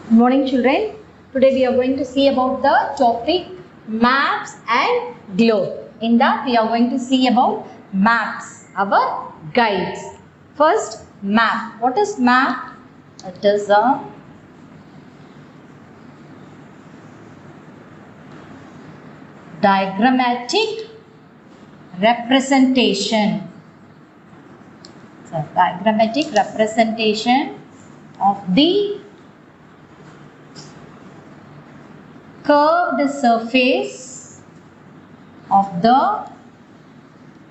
Good morning, children. Today we are going to see about the topic maps and globe. In that we are going to see about maps, our guides. First, map. What is map? It is a diagrammatic representation. So, diagrammatic representation of the curved surface of the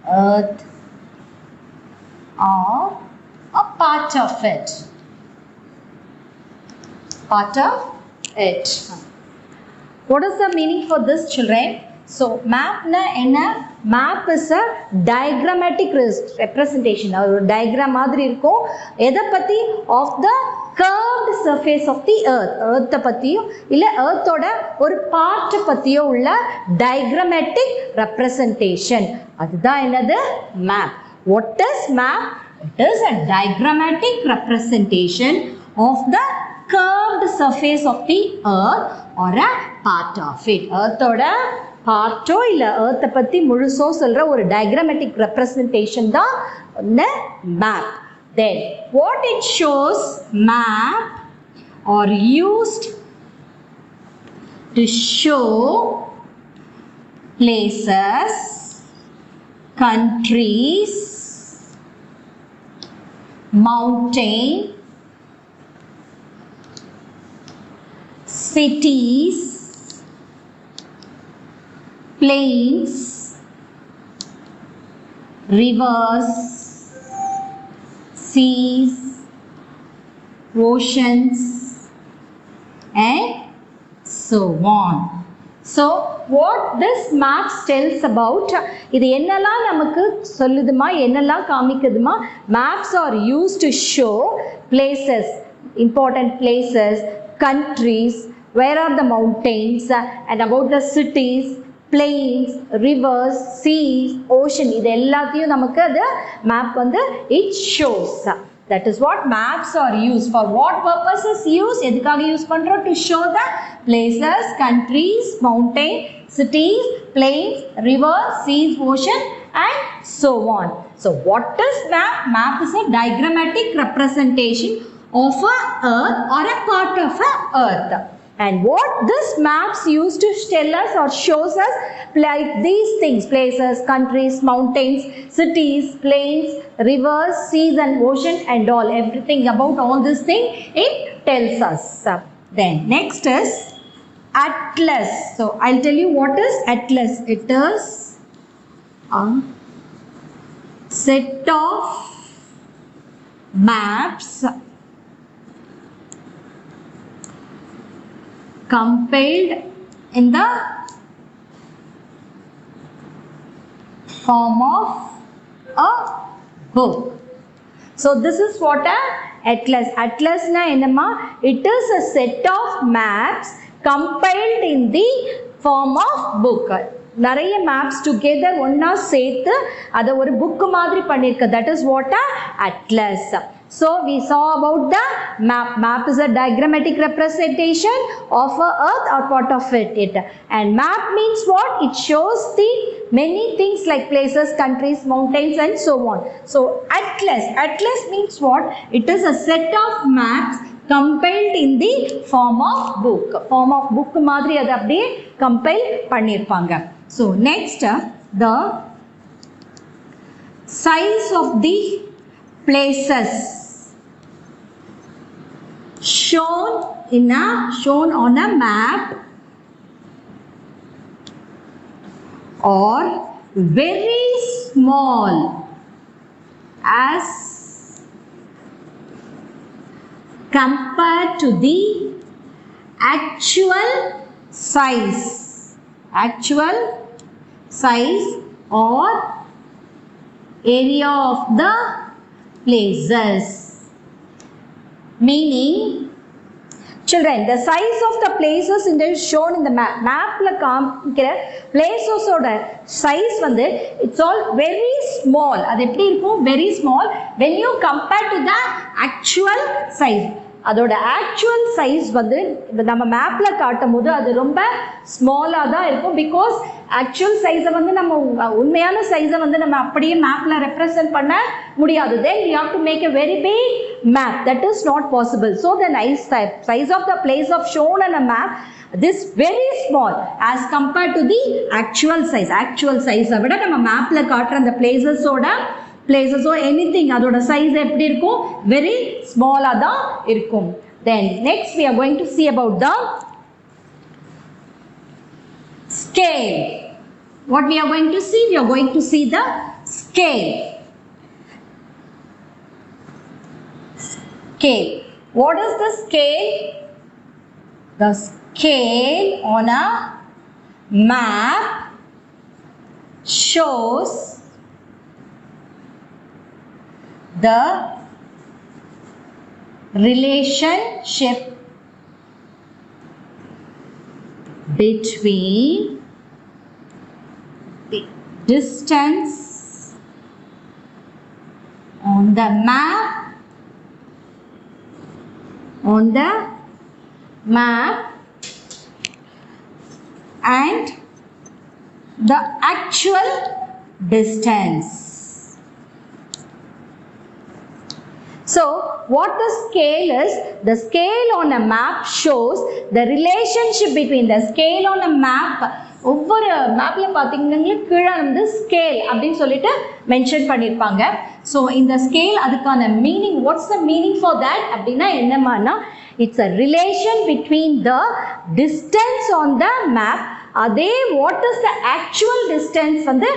earth or a part of it. Part of it. What is the meaning for this, children? So, map na enna? Map is a diagrammatic representation. Or diagram madri irukku. Edha patti of the curved surface of the earth. Earth pattiyo illa earth oda ஒரு part pattiyo ulla diagrammatic representation. Adha enadhu map. What is map? It is a diagrammatic representation of the curved surface of the earth or a part of it. Earth oda பார்ட்டோ இல்லை ஏர்த்தை பற்றி முழுசோ சொல்கிற ஒரு diagrammatic representation தான் map. Then what it shows map are used to show places, countries, mountain, cities, plains, rivers, seas, oceans, and so on. So, what this map tells about, இது என்னெல்லாம் நமக்கு சொல்லுதுமா, என்னெல்லாம் காமிக்குதுமா? Maps are used to show places, important places, countries, where are the mountains, and about the cities, plains, rivers, seas, ocean. இது எல்லாத்தையும் நமக்கு அது map வந்து it shows. That is what maps are used for. What purposes used? எதுக்காக use பண்றோம்? To show the places, countries, mountain, cities, plains, rivers, seas, ocean, and so on. So what is map? Map is a diagrammatic representation of a earth or a part of a earth. And what this maps used to tell us or shows us, like these things, places, countries, mountains, cities, plains, rivers, seas and ocean and all, everything about all this thing, it tells us. Then next is atlas. So I'll tell you what is atlas. It is a set of maps compiled in the form of a book. So this is what a atlas. Atlas na enama? It is a set of maps compiled in the form of book. நிறைய maps together ஒன்னா சேர்த்து அதை ஒரு book மாதிரி பண்ணிருக்கு. That is what a atlas. So we saw about the map. Map is a diagrammatic representation of a earth or part of it. And map means what? It shows the many things like places, countries, mountains and so on. So atlas. Atlas means what? It is a set of maps compiled in the form of book. Form of book மாதிரி அதை அப்படியே compile பண்ணிருப்பாங்க. So next, the size of the places shown on a map are very small as compared to the actual size or area of the places. Meaning, children, the size of the places in the shown in the map. Map la kaamikira places oda size வந்து it's all very small. அது எப்படி இருக்கும்? Very small when you compare to the actual size. அதோட actual size வந்து நம்ம மேப்ல காட்டும் போது அது ரொம்ப ஸ்மாலா தான் இருக்கும். பிகாஸ் ஆக்சுவல் சைஸை வந்து நம்ம உண்மையான சைஸை வந்து நம்ம அப்படியே மேப்ல ரெப்ரசென்ட் பண்ண முடியாது. then we have to make a very big map. That is not possible. So the size of the place of shown on a map, this very small as compared to the actual size. Actual size விட நம்ம மேப்ல காட்டுற அந்த places or anything அதோட size எப்படி இருக்கும், very small தான் இருக்கும். Then next we are going to see about the scale. What we are going to see? We are going to see the scale. Scale. What is the scale? The scale on a map shows the relationship between the distance on the map and the actual distance. So what the scale is, the scale on a map shows the relationship between the scale on a map. ஒவ்வொரு மேப்ல பார்த்தீங்கன்னா கீழே வந்து scale அப்படின்னு சொல்லிட்டு mention பண்ணியிருப்பாங்க. So இந்த scale அதுக்கான meaning, what's the meaning for that அப்படின்னா என்னமானா, it's a relation between the distance on the map. அதே what is the actual distance வந்து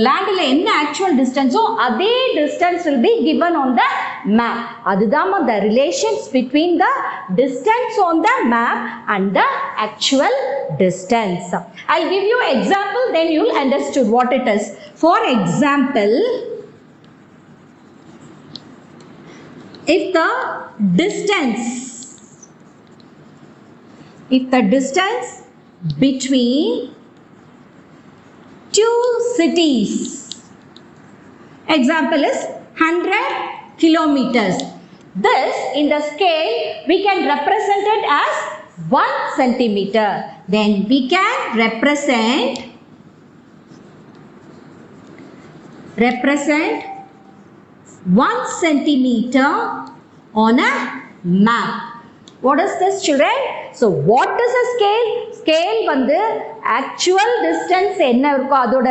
லேண்டில் என்ன ஆக்சுவல் டிஸ்டன்ஸோ அதே distance will be given on the map. அதுதான் the relations between the distance on the map and the actual distance. I'll give you an example, then you'll understood what it is. For example, if the distance between two cities, example is 100 kilometers. This in the scale we can represent it as 1 centimeter. Then we can represent 1 centimeter on a map. What is this, children? So what is a scale? Scale வந்து actual distance என்ன இருக்கோ அதோட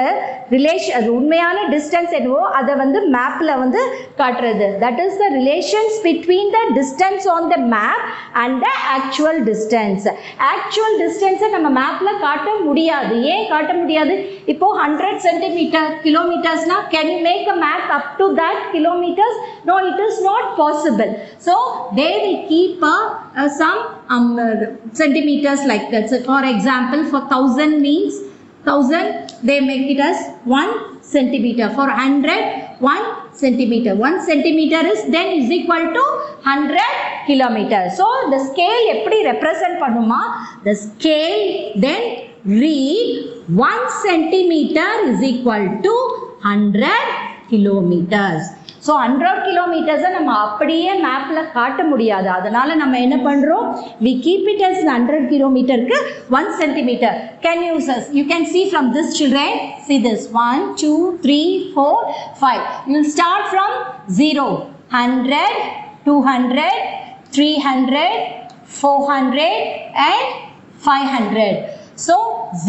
relation, உண்மையான distance என்னவோ அதை வந்து மேப்ல வந்து காட்டுறது. That is the relations between the distance on the map and the actual distance. Actual டிஸ்டன்ஸை நம்ம மேப்ல காட்ட முடியாது. ஏன் காட்ட முடியாது? இப்போ 100 kilometers can you make a map up to that kilometers? No, it is not possible. So they will keep some centimeters like that. So for example, for 1000 means 1000, they make it as 1 centimeter. For 100, 1 centimeter. 1 centimeter is then is equal to 100 kilometers. So the scale எப்படி represent பண்ணுமா? The scale then read 1 centimeter is equal to 100 kilometers. So 100 kilometers நம்ம அப்படியே மேப்ல காட்ட முடியாது. அதனால நம்ம என்ன பண்றோம்? we keep it as 100 kilometerக்கு 1 centimeter. You can see from this, children. See this 1, 2, 3, 4, 5. You will start from 0, 100, 200, 300, 400 and 500. So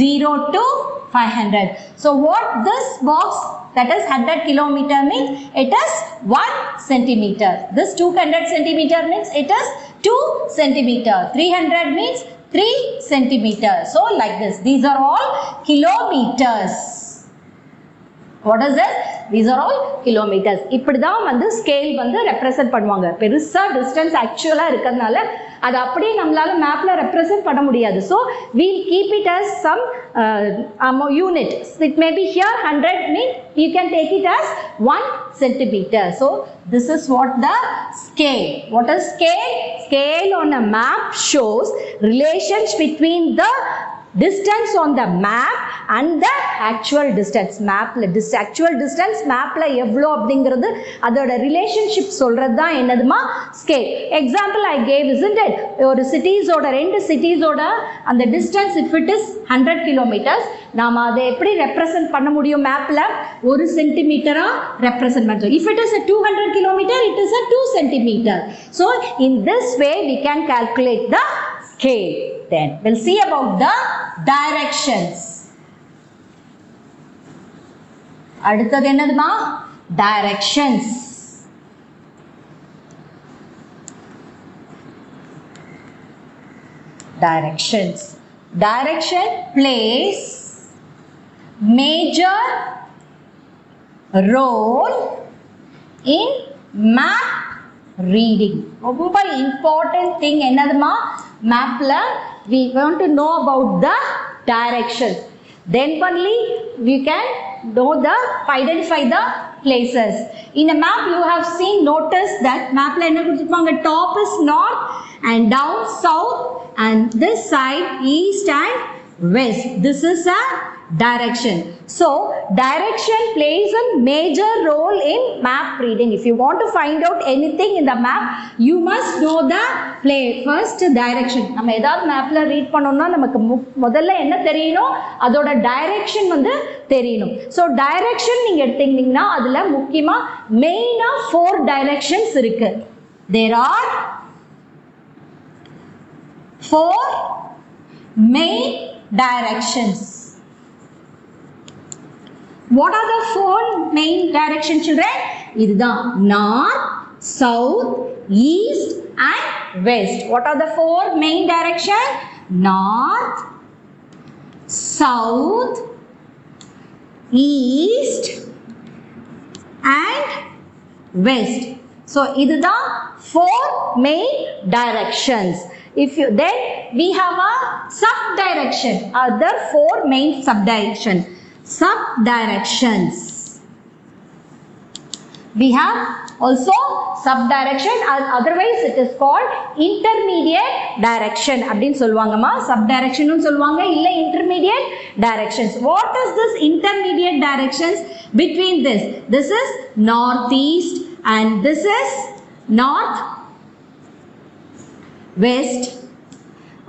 0 to 500. So what this box, that is 100 kilometer means it is 1 centimeter. This 200 centimeter means it is 2 centimeter. 300 means 3 centimeter. So like this. These are all kilometers. What is this? These are all kilometers. இப்படி தான் வந்து scale வந்து represent பண்ணுவாங்க. பெருசா distance ஆக்சுவலா இருக்கிறதுனால அது அப்படியே நம்மளால மேப்ல ரெப்ரசன்ட் பண்ண முடியாது. So we'll keep it as some unit. It may be here 100 means you can take it as 1 centimeter. So this is what the scale. What is scale? Scale on a map shows relations between the distance on the map and the actual distance. Mapல actual distance mapல எவ்வளோ அப்படிங்கிறது அதோட relationship சொல்றது தான் என்னதுமா scale. Example I gave, isn't it? ஒரு சிட்டிஸோட ரெண்டு சிட்டிஸோட அந்த distance if it is 100 kilometres, நாம அதை எப்படி ரெப்ரசன்ட் பண்ண முடியும் மேப்ல? ஒரு சென்டிமீட்டரா ரெப்ரசன்ட் பண்ணுறோம். if it is a 200 kilometer, it is a 2 centimeter. So in this way we can calculate the scale. Then we'll see about the directions. அடுத்தது என்னதுமா? directions. Directions. Direction plays major role in map reading. ரொம்ப important thing என்னதுமா? mapல we want to know about the directions. Then only we can know the identify the places. In a map you have seen, notice that mapல என்ன கொடுத்திருப்பாங்க? top is north and down south and this side east and west. This is a direction. So direction plays a major role in map reading. If you want to find out anything in the map, you must know the first direction. நம்ம ஏதாவது மேப்ல read பண்ணோம்னா நமக்கு முதல்ல என்ன தெரியணும்? அதோட direction வந்து தெரியணும். ஸோ டைரக்ஷன் நீங்க எடுத்தீங்கன்னா அதுல முக்கியமா மெயினா 4 டைரக்ஷன்ஸ் இருக்கு. There are 4 main directions. What are the 4 main directions, children? இதுதான் north, south, east and west. What are the 4 main directions? North, south, east and west. So இதுதான் 4 main directions. If you then we have a sub direction, other 4 main sub direction. Sub directions. We have also sub direction, otherwise it is called intermediate direction அப்படினு சொல்வாங்கமா. sub direction னு சொல்வாங்க, இல்ல intermediate directions. What is this intermediate directions? Between this is northeast and this is north west.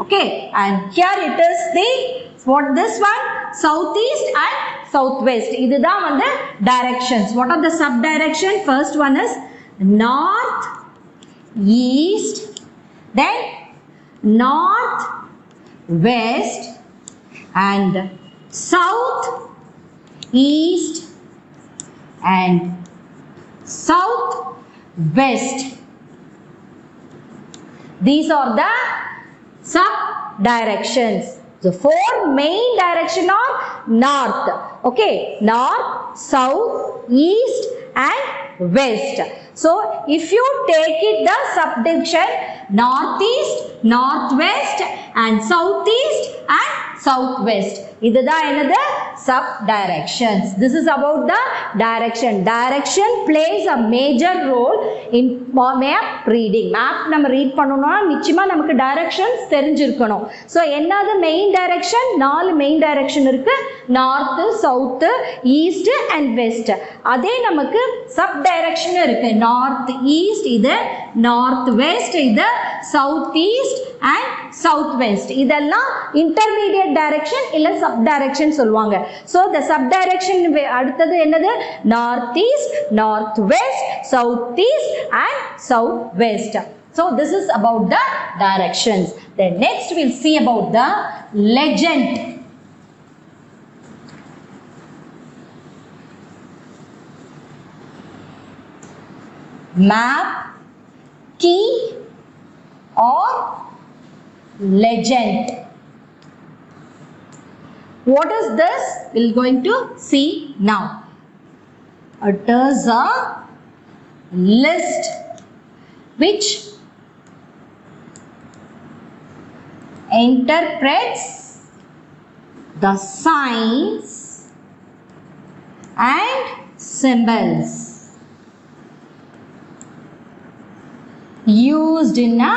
Okay, and here it is the what this one? Southeast and southwest. இதுதான் வந்து directions. What are the sub direction? First one is north, east, then north, west and south, east and south west. These are the sub directions. The 4 main direction are north. Okay, north, south, east and west. So if you take it the subdivision northeast, northwest and southeast and southwest. இதுதான் என்னது? Sub directions. This is about the direction. Direction plays a major role in map reading. Map நம்ம read பண்ணனும்னா நிச்சயமா நமக்கு directions தெரிஞ்சிருக்கணும். So என்னது main direction? 4 main direction இருக்கு. north, south, east and west. அதே நமக்கு sub direction இருக்கு. north east இது, north west இது, south east and south west. இதெல்லாம் intermediate direction இல்ல sub direction சொல்வாங்க. So the sub direction அடுத்தது என்னது? northeast, northwest, southeast and southwest. So this is about the directions. Then next we'll see about the legend. Map, key or legend. What is this? We're going to see now. It is a list which interprets the signs and symbols used in a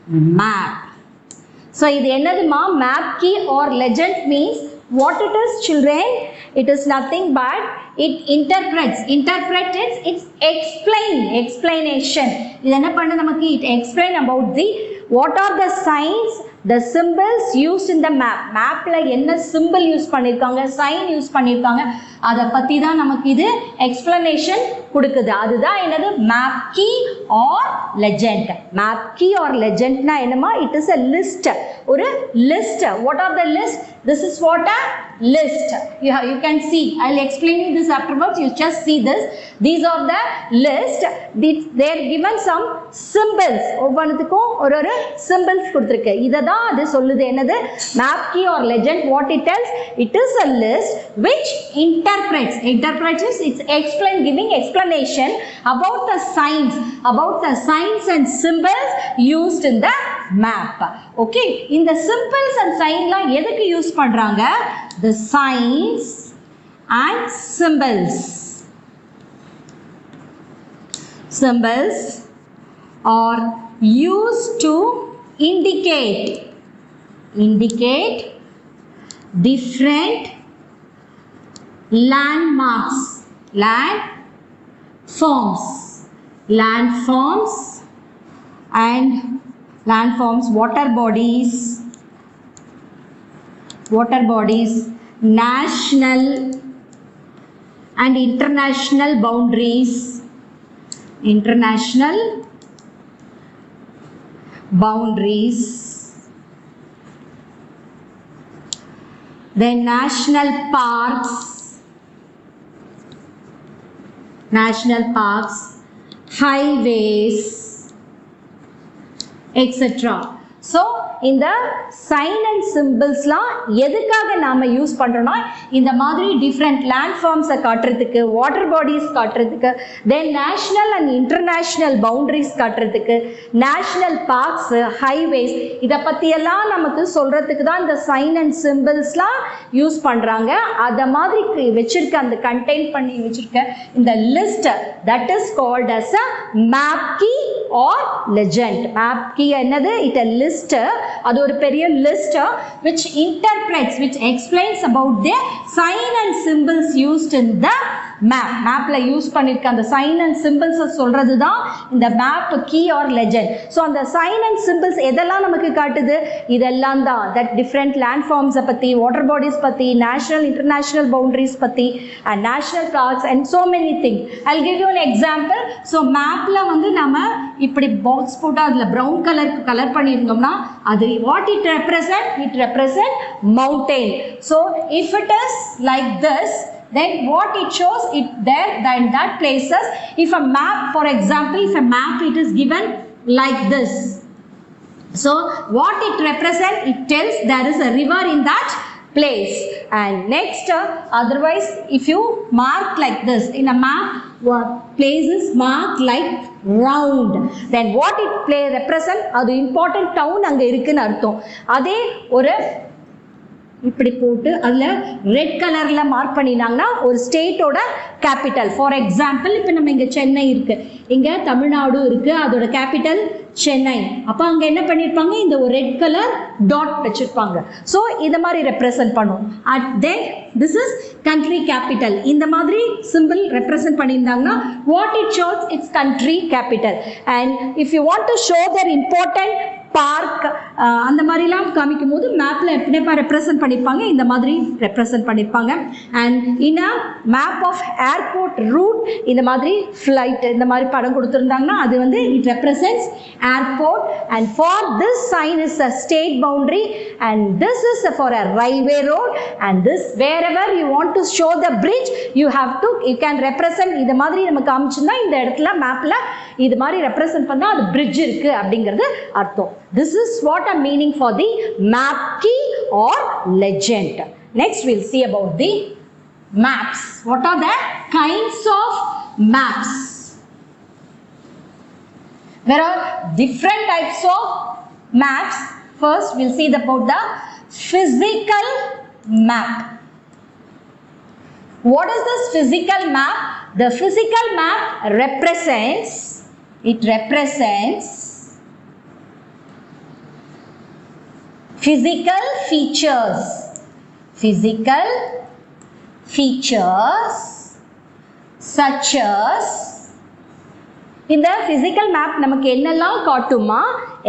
map. So இது என்னதுமா map key or legend means what it is children? It is nothing but it interprets it's explanation. இது என்ன பண்ண நமக்கு it explain about the what are the signs, the symbols used in the map. Mapல என்ன symbol use பண்ணிருக்காங்க, sign use பண்ணிருக்காங்க, அத பத்தி தான் நமக்கு இது explanation கொடுக்குது. அதுதான் என்னது map key or legend. Map key or legend னா என்னமா, it is a list. ஒரு list. What are the list? This is what a list. You can see. I'll explain you this afterwards. You just see this. These are the list. They are given some symbols. ஒவ்வொன்றுக்கும் ஒரு symbols கொடுத்திருக்கு. இததான் அது சொல்லுது என்னது map key or legend. What it tells? It is a list which interprets is it's giving explanation about the signs and symbols used in the map. Okay, in the symbols and sign la எதுக்கு use பண்றாங்க? The signs and symbols are used to indicate different landmarks, landforms, water bodies, national and international boundaries, then national parks, highways, etc. So இந்த sign and symbols லாம் எதுக்காக நாம use பண்றோம்னா இந்த மாதிரி different landforms காட்டுறதுக்கு, water bodies காட்டுறதுக்கு, then national and international boundaries காட்டுறதுக்கு, national parks, highways இத பத்தி எல்லாம் நமக்கு சொல்றதுக்கு தான் இந்த sign and symbols லாம் யூஸ் பண்றாங்க. அத மாதிரி வெச்சிருக்க அந்த கண்டெய்ன் பண்ணி வெச்சிருக்க இந்த list that is called as a map key or legend. Map key என்னது? It a list. அது ஒரு பெரிய list which interprets, which explains about the sign and symbols used in the map. Mapல யூஸ் பண்ணிருக்க அந்த sign and symbols சொல்றது தான் இந்த map key or legend. So அந்த sign and symbols எதெல்லாம் நமக்கு காட்டுது? இதெல்லாம் தான் that different landforms பத்தி, water bodies பத்தி, national international boundaries பத்தி, and national parks and so many things. I'll give you an example. So mapல வந்து நாம இப்படி box போட்டு அதுல brown கலர் பண்ணிருந்தோம்னா அது what it represent mountain. So if it is like this, then what it shows it there in that places. If a map, for example, if a map it is given like this, so what it represent, it tells there is a river in that place. And next otherwise if you mark like this in a map, places marked like round, then what it represent, அது important town அங்க இருக்குன்னு அர்த்தம். அதே ஒரு இப்படி போட்டு அதுல red கலர்ல மார்க் பண்ணினாங்கன்னா ஒரு ஸ்டேட்டோட கேபிட்டல். ஃபார் எக்ஸாம்பிள் இப்போ நம்ம இங்க சென்னை இருக்கு, இங்க தமிழ்நாடு இருக்கு, அதோட கேபிட்டல் சென்னை. அப்ப அங்க என்ன பண்ணிருப்பாங்க, இந்த ஒரு ரெட் கலர் டாட் வச்சிருப்பாங்க. ஸோ இந்த மாதிரி ரெப்ரசன்ட் பண்ணும். And then this is country capital. இந்த மாதிரி சிம்பிள் ரெப்ரசன்ட் பண்ணியிருந்தாங்கன்னா what it shows it's country capital. And if you want to show their important park அந்த மாதிரிலாம் காமிக்கும் போது மேப்ல எப்படிப்பா ரெப்ரசன்ட் பண்ணிருப்பாங்க, இந்த மாதிரி ரெப்ரசன்ட் பண்ணிருப்பாங்க. And in a map of airport route இந்த மாதிரி ஃப்ளைட் இந்த மாதிரி படம் கொடுத்துருந்தாங்கன்னா அது வந்து it represents airport. And for this sign is a state boundary and this is for a railway road. And this wherever you want to show the bridge you have to you can represent. இது மாதிரி நம்ம காமிச்சுன்னா இந்த இடத்துல மேப்ல இது மாதிரி represent பண்ணா அது பிரிட்ஜ் இருக்கு அப்படிங்கிறது அர்த்தம். This is what a meaning for the map key or legend. Next we'll see about the maps. What are the kinds of maps? There are different types of maps. First we'll see about the physical map. What is this physical map? The physical map represents physical features. Physical features such as இந்த physical map நமக்கு என்னெல்லாம் காட்டுமா?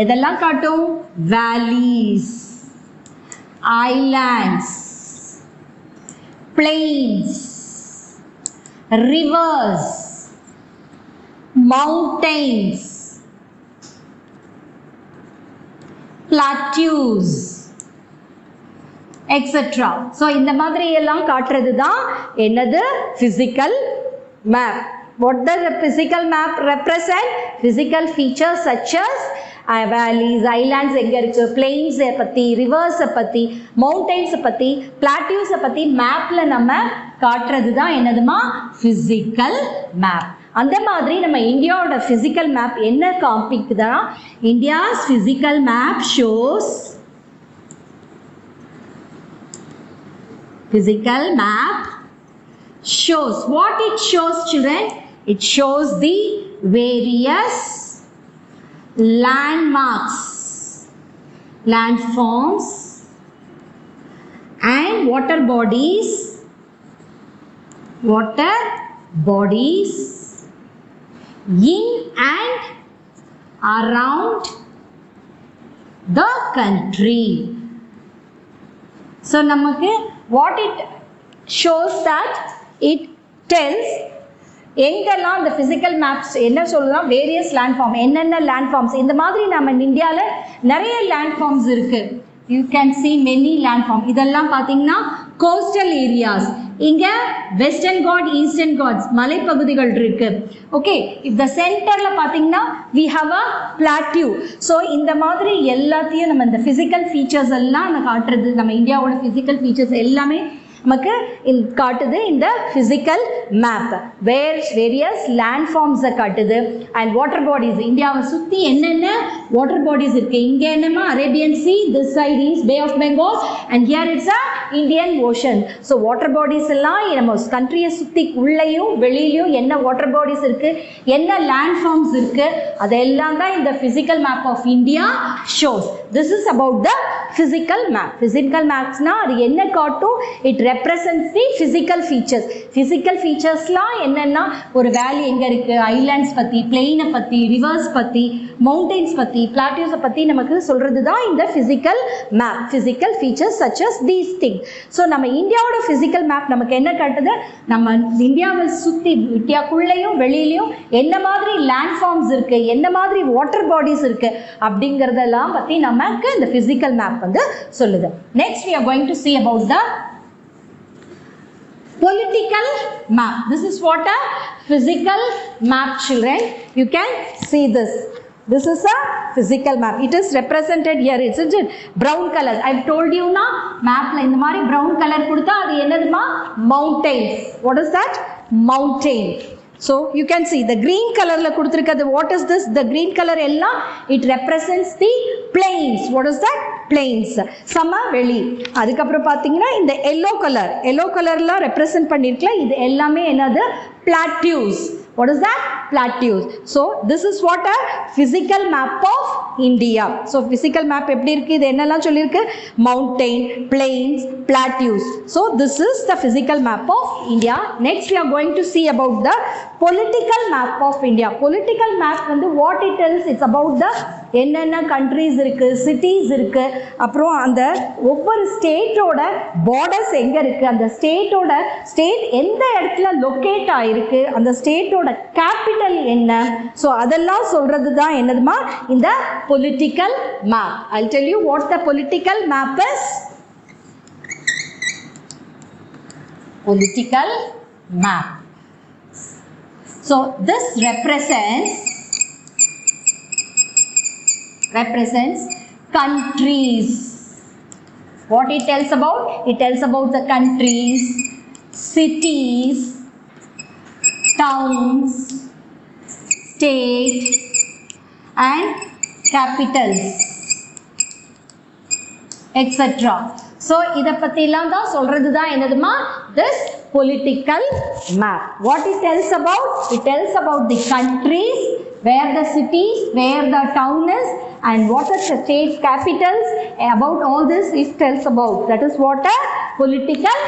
எதெல்லாம் காட்டும்? Valleys, islands, plains, rivers, mountains, plateaus, etc. So இந்த மாதிரி எல்லாம் காட்டுறது தான் என்னது? Physical map. What does the physical map represent? Physical features such as valleys, islands எங்க இருக்கு, plains பத்தி, rivers பத்தி, mountains பத்தி, plateaus பத்தி மேப்ல நம்ம காட்டுறது தான் என்னதுமா? Physical map. அந்த மாதிரி நம்ம இந்தியாவோட physical map என்ன காமிக்குதுன்னா, India's physical map shows what it shows, children? It shows the various landmarks, landforms and water bodies in and around the country. So namakku what it shows, that it tells எங்கெல்லாம் இந்த physical maps என்ன சொல்லலாம், various landform, என்னென்ன landforms. இந்த மாதிரி நம்ம இந்தியாவில் நிறைய லேண்ட்ஃபார்ம்ஸ் இருக்கு. You can see many landform. இதெல்லாம் பார்த்தீங்கன்னா கோஸ்டல் ஏரியாஸ். இங்கே வெஸ்டர்ன் காட், ஈஸ்டர்ன் காட்ஸ் மலைப்பகுதிகள் இருக்கு. ஓகே, இந்த சென்டரில் பார்த்தீங்கன்னா we have a plateau. So இந்த மாதிரி எல்லாத்தையும் நம்ம இந்த ஃபிசிக்கல் ஃபீச்சர்ஸ் எல்லாம் நான் காட்டுறது, நம்ம இந்தியாவோட ஃபிசிக்கல் ஃபீச்சர்ஸ் எல்லாமே நமக்கு காட்டுது இந்த physical map. வேரியஸ் லேண்ட்ஃபார்ம்ஸை காட்டுது. அண்ட் வாட்டர் பாடிஸ், இந்தியாவை சுற்றி என்னென்ன வாட்டர் பாடிஸ் இருக்கு. இங்கே என்னமா Arabian sea, this side is bay of Bengal and here it's a Indian ocean. So water bodies எல்லாம் நம்ம கண்ட்ரியை சுற்றி உள்ளேயும் வெளியிலையும் என்ன வாட்டர் பாடிஸ் இருக்கு, என்ன லேண்ட்ஃபார்ம்ஸ் இருக்கு, அதெல்லாம் தான் இந்த physical map of India shows. This is about the physical map. Physical maps-னா அது என்ன காட்டும்? It represents the physical features. Physical features-லாம் என்னன்னா, ஒரு வேலி எங்க இருக்கு, ஐலாண்ட்ஸ் பத்தி, பிளெயினை பத்தி, ரிவர்ஸ் பத்தி, மவுண்டன்ஸ் பத்தி, பிளாட்டியூஸை பத்தி நமக்கு சொல்றது தான் இந்த physical map. Physical features such as these things. So நம்ம இந்தியாவோட physical map நமக்கு என்ன காட்டுது? நம்ம இந்தியாவை சுற்றி இந்தியாக்குள்ளேயும் வெளியிலையும் என்ன மாதிரி லேண்ட்ஃபார்ம்ஸ் இருக்கு, என்ன மாதிரி வாட்டர் பாடிஸ் இருக்கு அப்படிங்கிறதெல்லாம் பத்தி நமக்கு இந்த physical map வந்து சொல்லுது. Next we are going to see about the political map. This is what a physical map, children. You can see this. This is a physical map. It is represented here. It's in brown color. I've told you na, map la indha mari brown color kudutha adu enaduma? Mountains. What is that? Mountain. So you can see the green color la kuduthirukadhu. What is this? The green color ella, it represents the plains. What is that? Plains. Samaveli. Adukapra pathina in the yellow color la represent pannirukla. Idu ellame enadhu? Plateaus. What is that? Plateaus. So this is what a physical map of India. So physical map எப்படி இருக்கு? இது என்னெல்லாம் சொல்லிருக்கு? Mountain, plains, plateaus. So this is the physical map of India. Next we are going to see about the political map of India. Political map வந்து what it tells, it's about the என்னென்ன countries இருக்கு, cities இருக்கு, அப்புறம் அந்த ஒவ்வொரு ஸ்டேட்டோட borders எங்க இருக்கு, அந்த ஸ்டேட் எந்த இடத்துல லொகேட் ஆயிருக்கு, அந்த ஸ்டேட்டோட கேபிட்டல் என்ன, ஸோ அதெல்லாம் சொல்றது தான் என்னதுமா இந்த political map. I'll tell you what the political map is. Political map. So this represents countries. What it tells about? It tells about the countries, cities, towns, state and capitals, etc. So இத பத்திலாம் தான் சொல்றது தான் என்னதுமா this political map. What it tells about? It tells about the countries, where the cities, where the town is, and what are the state capitals. About all this it tells about. That is what a political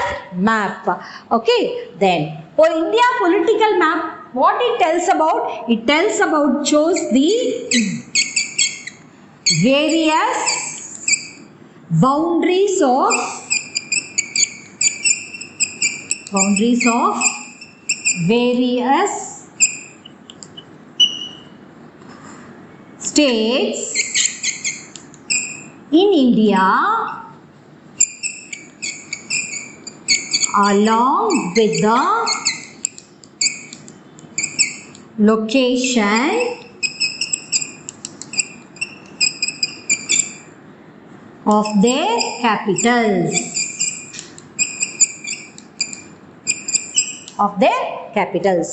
map. Okay, then for India political map, what it tells about? It tells about shows the various boundaries of various states in India along with the location of their capitals.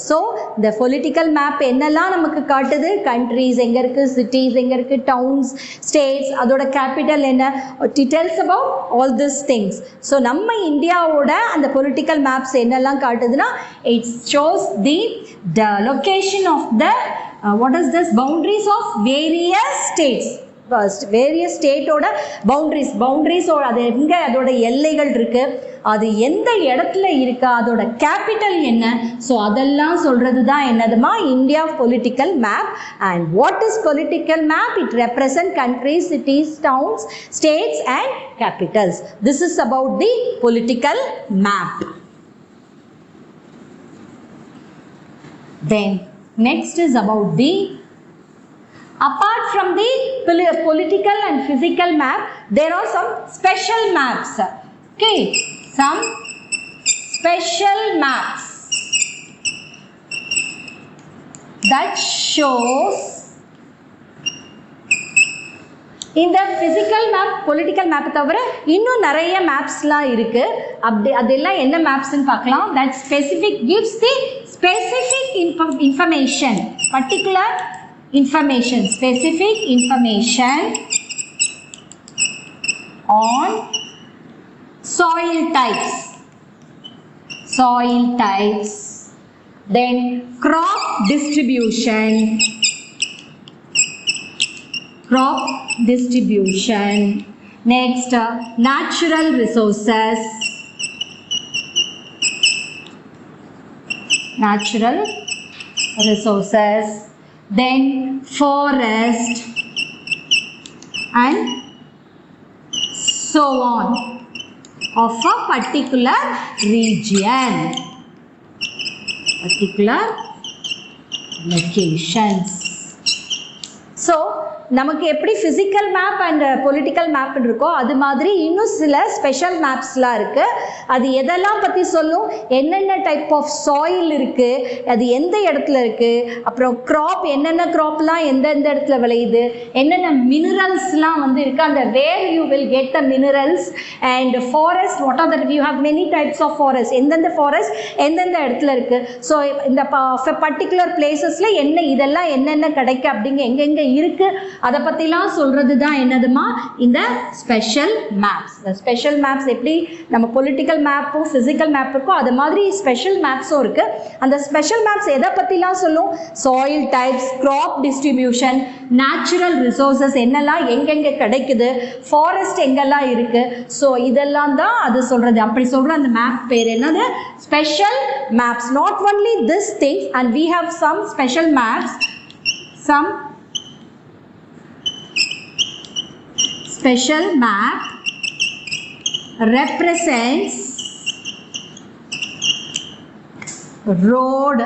So the political map என்னெல்லாம் நமக்கு காட்டுது? countries எங்க இருக்கு, cities எங்க இருக்கு, towns, states, அதோட capital என்ன, it tells about all these things. So நம்ம இந்தியாவோட அந்த political maps என்னெல்லாம் காட்டுதுன்னா it shows the location of the what is this boundaries of various states. Various ஸ்டேட்டோட பவுண்டரிஸ் அது எங்க அதோட எல்லைகள் இருக்கு, அது எந்த இடத்துல இருக்கு, அதோட கேபிட்டல் என்ன, ஸோ அதெல்லாம் சொல்றது தான் என்னதுமா India political map. And what is political map? It represent countries, cities, towns, states and capitals. This is about the political map. Then next is about the, apart from the political and physical map, there are some special maps. Okay, some special maps that shows இந்த physical map, political map தவிர இன்னும் நிறைய மேப்ஸ்லாம் இருக்கு. அதெல்லாம் என்ன மேப்ஸ்ன்னு பார்க்கலாம். that specific gives the specific information, particular information, specific information on soil types, then crop distribution, next natural resources, then forest and so on of a particular region, particular locations. So நமக்கு எப்படி physical map and political map இருக்கோ அது மாதிரி இன்னும் சில special மேப்ஸ்லாம் இருக்கு. அது எதெல்லாம் பற்றி சொல்லும், என்னென்ன டைப் ஆஃப் சாயில் இருக்கு, அது எந்த இடத்துல இருக்கு, அப்புறம் கிராப் என்னென்ன கிராப்லாம் எந்தெந்த இடத்துல விளையுது, என்னென்ன மினரல்ஸ்லாம் வந்து இருக்கு, அந்த where you will get the minerals, and forest what are that, you have many types of forest, எந்தெந்த ஃபாரஸ்ட் எந்தெந்த இடத்துல இருக்கு, ஸோ இந்த பர்டிகுலர் பிளேசஸ்ல என்ன இதெல்லாம் என்னென்ன கிடைக்கு அப்படிங்க எங்கெங்க இருக்கு அதை பற்றிலாம் சொல்கிறது தான் என்னதுமா இந்த ஸ்பெஷல் மேப்ஸ். இந்த ஸ்பெஷல் மேப்ஸ் எப்படி நம்ம பொலிட்டிக்கல் மேப்பும் ஃபிசிக்கல் மேப் இருக்கோ அது மாதிரி ஸ்பெஷல் மேப்ஸும் இருக்குது. அந்த ஸ்பெஷல் மேப்ஸ் எதை பற்றிலாம் சொல்லும், soil types, crop distribution, natural resources என்னெல்லாம் எங்கெங்கே கிடைக்குது, ஃபாரஸ்ட் எங்கெல்லாம் இருக்குது, ஸோ இதெல்லாம் தான் அது சொல்கிறது. அப்படி சொல்கிற அந்த மேப் பேர் என்னது, special maps. Not only this things, and we have some special maps. Some special map represents road,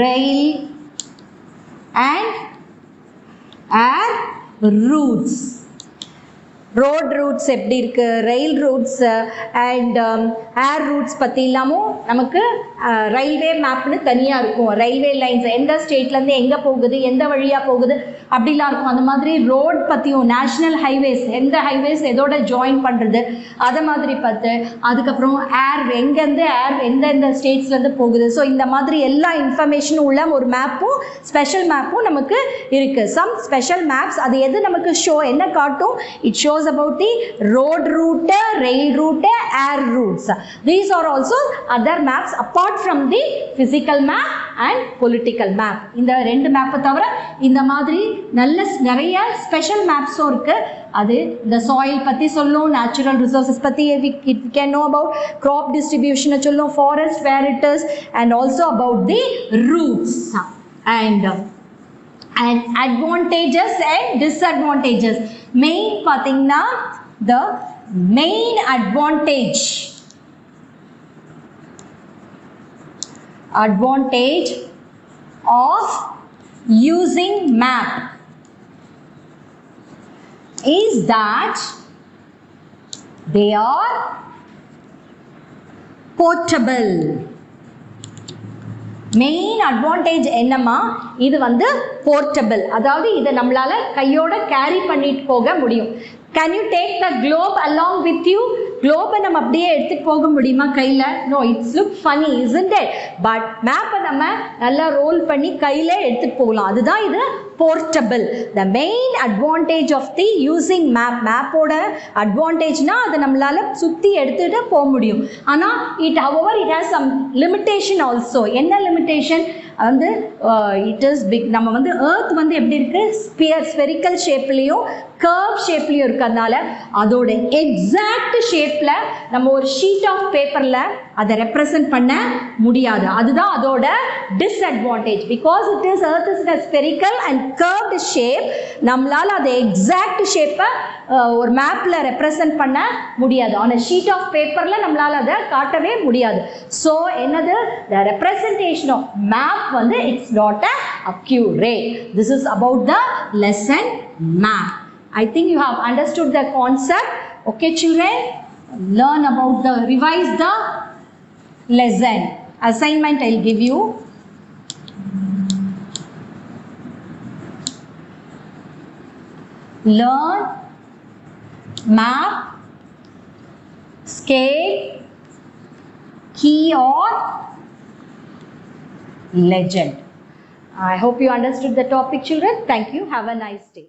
rail and air routes. Road routes எப்படி இருக்கு, rail routes and air routes பற்றி இல்லாமல் நமக்கு ரயில்வே மேப்னு தனியாக இருக்கும். ரயில்வே லைன்ஸ் எந்த ஸ்டேட்லேருந்து எங்கே போகுது, எந்த வழியாக போகுது அப்படிலாம் இருக்கும். அந்த மாதிரி ரோட் பற்றியும் நேஷ்னல் ஹைவேஸ் எந்த ஹைவேஸ் எதோட ஜாயின் பண்ணுறது அதை மாதிரி பார்த்து, அதுக்கப்புறம் ஏர் எங்கேருந்து ஏர் எந்தெந்த ஸ்டேட்ஸ்லேருந்து போகுது. ஸோ இந்த மாதிரி எல்லா இன்ஃபர்மேஷனும் உள்ள ஒரு மேப்பும் ஸ்பெஷல் மேப்பும் நமக்கு இருக்குது. சம் ஸ்பெஷல் மேப்ஸ் அது எது நமக்கு என்ன காட்டும், it shows about the road route, rail route, air routes. These are also other maps apart from the physical map and political map. இந்த ரெண்டு மேப்பை தவிர இந்த மாதிரி நிறைய ஸ்பெஷல் மேப்ஸும் இருக்கு. அது இந்த சாயில் பற்றி சொல்லும், நேச்சுரல் ரிசோர்ஸஸ் பற்றி it can know about crop distribution சொல்லும், forest where it is, and also about the roots and advantages and disadvantages. Main பார்த்தீங்கன்னா the main advantage of using map is that they are portable. Main advantage என்னமா, இது வந்து portable, அதாவது இதை நம்மளால கையோட carry பண்ணிட்டு போக முடியும். Can you take the globe along with you? Globe நம்ம அப்படியே எடுத்துட்டு போக முடியுமா கையில? No, it's look funny, isn't it? But map நம்ம நல்லா ரோல் பண்ணி கையில எடுத்துட்டு போகலாம். அதுதான் இது portable. The main advantage of the using map, mapோட அட்வான்டேஜ்னா அதை நம்மளால சுத்தி எடுத்துட்டு போக முடியும். ஆனா however it has some limitation also. என்ன limitation வந்து it is big. நம்ம வந்து earth வந்து எப்படி இருக்கு, spherical ஷேப்லயும் கர்வ் ஷேப்லயும் இருக்கிறதுனால அதோட எக்ஸாக்ட் ஷேப்ல நம்ம ஒரு ஷீட் ஆஃப் பேப்பர்ல அதை ரெப்ரசன்ட் பண்ண முடியாது. அதுதான் அதோட disadvantage. Because it is earth is a spherical and curved shape, நம்மளால அதை எக்ஸாக்ட் ஷேப்பை ஒரு மேப்ல ரெப்ரசன்ட் பண்ண முடியாது. ஆன் a sheet of paperல நம்மளால அதை காட்டவே முடியாது. ஸோ என்னது, the representation of map வந்து it's not accurate. This is about the lesson map. I think you have understood the concept. Okay children, learn about the, revise the lesson. Assignment I'll give you. Learn map, scale, key or legend. I hope you understood the topic children. Thank you. Have a nice day.